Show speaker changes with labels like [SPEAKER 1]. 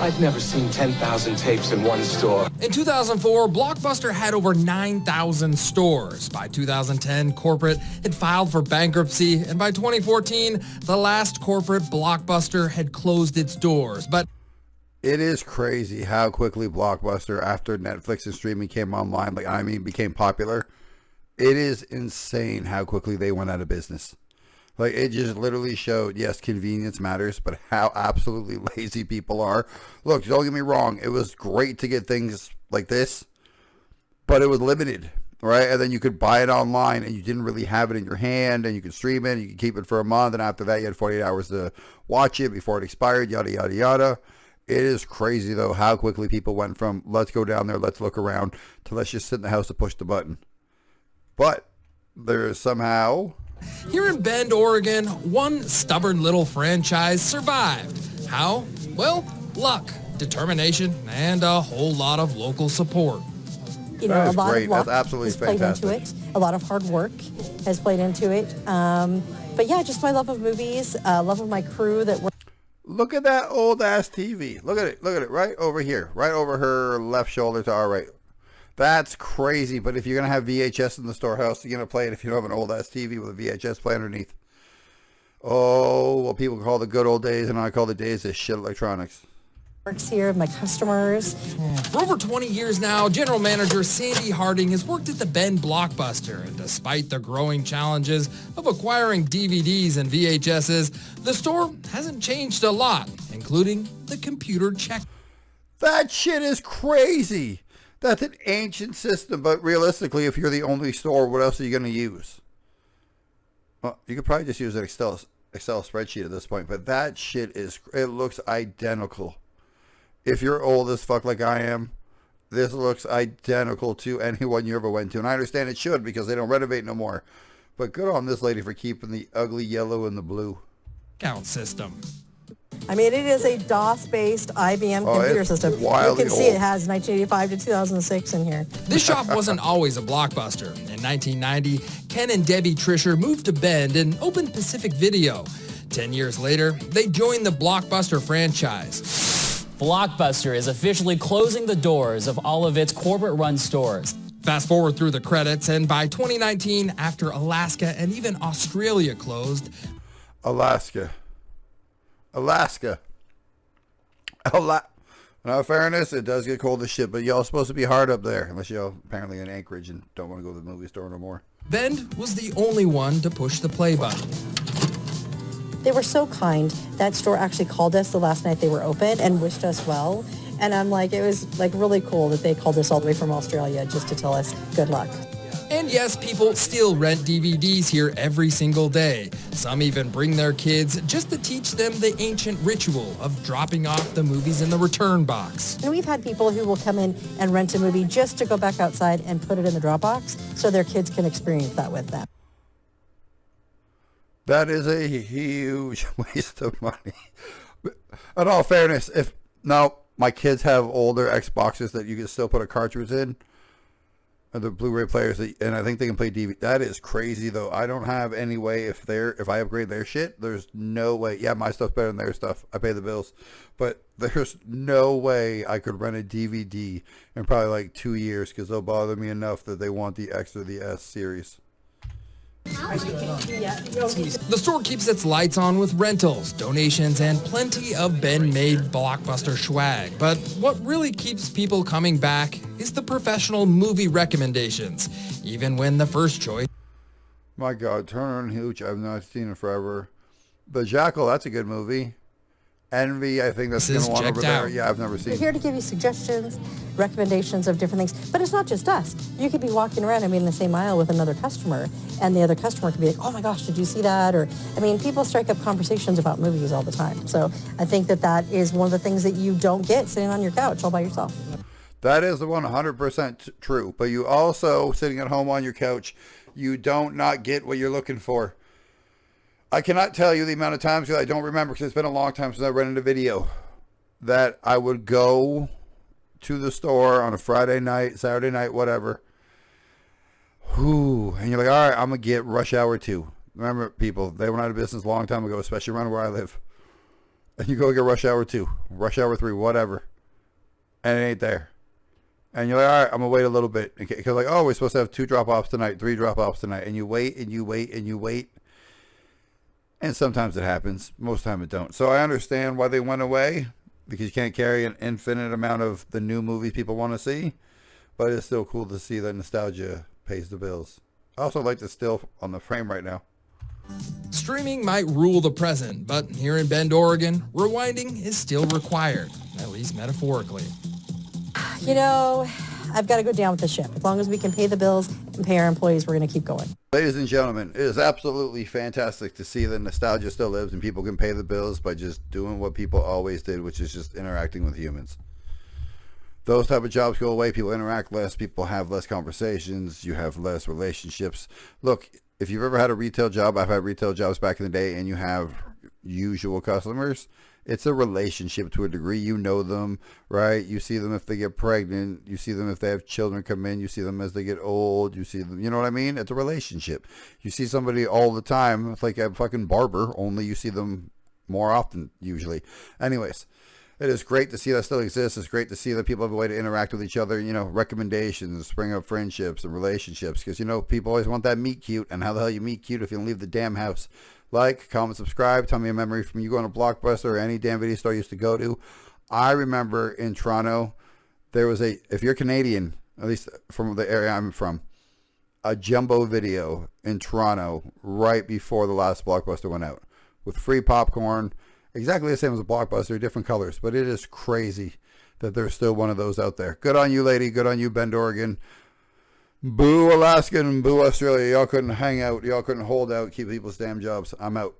[SPEAKER 1] I've never seen 10,000 tapes in one store.
[SPEAKER 2] In 2004, Blockbuster had over 9,000 stores. By 2010, corporate had filed for bankruptcy, and by 2014, the last corporate Blockbuster had closed its doors. But
[SPEAKER 3] it is crazy how quickly Blockbuster, after Netflix and streaming came online, became popular. It is insane how quickly they went out of business. Like, it just literally showed, yes, convenience matters, but how absolutely lazy people are. Look, don't get me wrong. It was great to get things like this, but it was limited, right? And then you could buy it online, and you didn't really have it in your hand, and you could stream it, you could keep it for a month, and after that, you had 48 hours to watch it before it expired, yada, yada, yada. It is crazy, though, how quickly people went from, let's go down there, let's look around, to let's just sit in the house to push the button. But there is somehow...
[SPEAKER 2] here in Bend, Oregon, one stubborn little franchise survived. How? Well, luck, determination, and a whole lot of local support.
[SPEAKER 4] You know, a lot
[SPEAKER 3] great.
[SPEAKER 4] of luck
[SPEAKER 3] That's absolutely
[SPEAKER 4] has played
[SPEAKER 3] fantastic.
[SPEAKER 4] into it. A lot of hard work has played into it. But yeah, just my love of movies, love of my crew that work.
[SPEAKER 3] Look at that old ass TV. Look at it. Look at it right over here. Right over her left shoulder to our right. That's crazy. But if you're going to have VHS in the storehouse, you're going to play it if you don't have an old ass TV with a VHS player underneath. Oh, what people call the good old days, and I call the days of shit electronics.
[SPEAKER 4] Works here, my customers.
[SPEAKER 2] For over 20 years now, General Manager Sandy Harding has worked at the Bend Blockbuster, and despite the growing challenges of acquiring DVDs and VHSs, the store hasn't changed a lot, including the computer check.
[SPEAKER 3] That shit is crazy. That's an ancient system, but realistically, if you're the only store, what else are you going to use? Well, you could probably just use an Excel spreadsheet at this point, but that shit it looks identical. If you're old as fuck like I am, this looks identical to anyone you ever went to. And I understand it should because they don't renovate no more. But good on this lady for keeping the ugly yellow and the blue.
[SPEAKER 2] Count system.
[SPEAKER 4] I mean, it is a DOS-based IBM computer system. You can see it has 1985 to 2006 in here.
[SPEAKER 2] This shop wasn't always a Blockbuster. In 1990, Ken and Debbie Trisher moved to Bend and opened Pacific Video. 10 years later, they joined the Blockbuster franchise.
[SPEAKER 5] Blockbuster is officially closing the doors of all of its corporate-run stores.
[SPEAKER 2] Fast forward through the credits, and by 2019, after Alaska and even Australia closed...
[SPEAKER 3] Alaska. Now, in fairness, it does get cold as shit, but y'all supposed to be hard up there, unless y'all apparently in Anchorage and don't want to go to the movie store no more.
[SPEAKER 2] Bend was the only one to push the play button.
[SPEAKER 4] They were so kind. That store actually called us the last night they were open and wished us well. And I'm like, it was like really cool that they called us all the way from Australia just to tell us good luck.
[SPEAKER 2] And yes, people still rent DVDs here every single day. Some even bring their kids just to teach them the ancient ritual of dropping off the movies in the return box.
[SPEAKER 4] And we've had people who will come in and rent a movie just to go back outside and put it in the drop box so their kids can experience that with them.
[SPEAKER 3] That is a huge waste of money. In all fairness, my kids have older Xboxes that you can still put a cartridge in, and the Blu-ray players, and I think they can play DVD. That is crazy, though. I don't have any way if I upgrade their shit, there's no way. Yeah, my stuff's better than their stuff. I pay the bills, but there's no way I could rent a DVD in probably like 2 years because they'll bother me enough that they want the X or the S series.
[SPEAKER 2] The store keeps its lights on with rentals, donations, and plenty of Bend-made Blockbuster swag. But what really keeps people coming back is the professional movie recommendations, even when the first choice...
[SPEAKER 3] My God, Turner and Hooch, I've not seen in forever. The Jackal, that's a good movie. Envy, I think that's the one over there. Yeah, I've never seen.
[SPEAKER 4] We're here to give you suggestions, recommendations of different things. But it's not just us. You could be walking around, in the same aisle with another customer, and the other customer could be like, oh my gosh, did you see that? Or, people strike up conversations about movies all the time. So I think that is one of the things that you don't get sitting on your couch all by yourself.
[SPEAKER 3] That is 100% true. But you also, sitting at home on your couch, you don't not get what you're looking for. I cannot tell you the amount of times, because I don't remember, because it's been a long time since I rented a video, that I would go to the store on a Friday night, Saturday night, whatever. And you're like, all right, I'm going to get Rush Hour 2. Remember, people, they went out of business a long time ago, especially around where I live. and you go get rush hour 2, rush hour 3, whatever, and it ain't there. And you're like, all right, I'm going to wait a little bit. Because like, oh, we're supposed to have 2 drop-offs tonight, 3 drop-offs tonight. And you wait, and you wait, and you wait. And sometimes it happens. Most of the time it don't. So I understand why they went away. Because you can't carry an infinite amount of the new movies people want to see. But it's still cool to see that nostalgia pays the bills. I also like the still on the frame right now.
[SPEAKER 2] Streaming might rule the present, but here in Bend, Oregon, rewinding is still required, at least metaphorically.
[SPEAKER 4] You know, I've got to go down with the ship. As long as we can pay the bills and pay our employees, we're going to keep going.
[SPEAKER 3] Ladies and gentlemen, it is absolutely fantastic to see that nostalgia still lives and people can pay the bills by just doing what people always did, which is just interacting with humans. Those type of jobs go away. People interact less. People have less conversations. You have less relationships. Look, if you've ever had a retail job, I've had retail jobs back in the day, and you have usual customers. It's a relationship to a degree. You know them, right? You see them if they get pregnant. You see them if they have children come in. You see them as they get old. You see them, you know what I mean? It's a relationship. You see somebody all the time. It's like a fucking barber, only you see them more often usually. Anyways, it is great to see that still exists. It's great to see that people have a way to interact with each other, you know, recommendations, spring up friendships and relationships. Because, you know, people always want that meet cute. And how the hell you meet cute if you don't leave the damn house? Like, comment, subscribe. Tell me a memory from you going to Blockbuster or any damn video store you used to go to. I remember in Toronto, there was if you're Canadian, at least from the area I'm from, a jumbo video in Toronto right before the last Blockbuster went out with free popcorn. Exactly the same as a Blockbuster, different colors. But it is crazy that there's still one of those out there. Good on you, lady. Good on you, Bend, Oregon. Boo Alaska and boo Australia. Y'all couldn't hang out. Y'all couldn't hold out, keep people's damn jobs. I'm out.